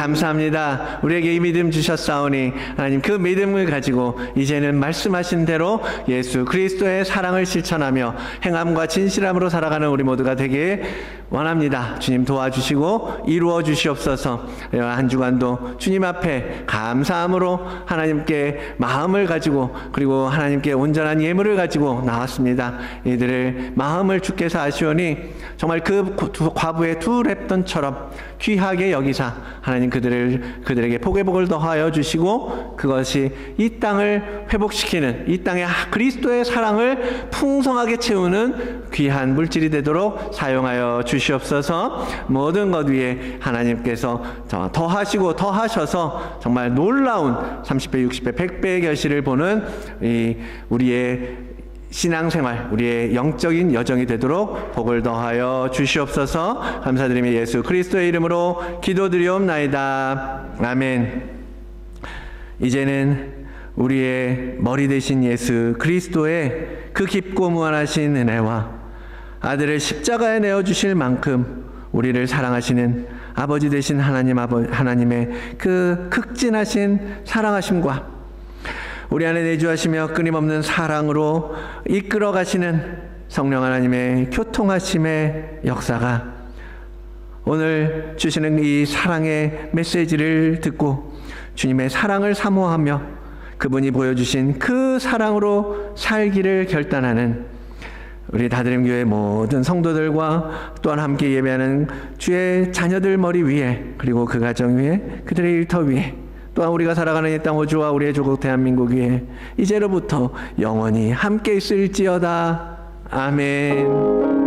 감사합니다. 우리에게 이 믿음 주셨사오니 하나님 그 믿음을 가지고 이제는 말씀하신 대로 예수 그리스도의 사랑을 실천하며 행함과 진실함으로 살아가는 우리 모두가 되게 원합니다. 주님 도와주시고 이루어 주시옵소서. 한 주간도 주님 앞에 감사함으로 하나님께 마음을 가지고 그리고 하나님께 온전한 예물을 가지고 나왔습니다. 이들을 마음을 주께서 아시오니 정말 그 과부의 두 랩돈처럼 귀하게 여기사 하나님 그들에게 복의 복을 더하여 주시고 그것이 이 땅을 회복시키는 이 땅의 그리스도의 사랑을 풍성하게 채우는 귀한 물질이 되도록 사용하여 주시옵소서. 모든 것 위에 하나님께서 더하시고 더하셔서 정말 놀라운 30배, 60배, 100배의 결실을 보는 우리의 신앙생활, 우리의 영적인 여정이 되도록 복을 더하여 주시옵소서. 감사드리며 예수 그리스도의 이름으로 기도드리옵나이다. 아멘. 이제는 우리의 머리 되신 예수 그리스도의 그 깊고 무한하신 은혜와 아들을 십자가에 내어주실 만큼 우리를 사랑하시는 아버지 되신 하나님의 그 극진하신 사랑하심과 우리 안에 내주하시며 끊임없는 사랑으로 이끌어 가시는 성령 하나님의 교통하심의 역사가 오늘 주시는 이 사랑의 메시지를 듣고 주님의 사랑을 사모하며 그분이 보여주신 그 사랑으로 살기를 결단하는 우리 다드림교회 모든 성도들과 또한 함께 예배하는 주의 자녀들 머리 위에 그리고 그 가정 위에 그들의 일터 위에 또한 우리가 살아가는 이 땅 호주와 우리의 조국 대한민국 위에 이제로부터 영원히 함께 있을지어다. 아멘.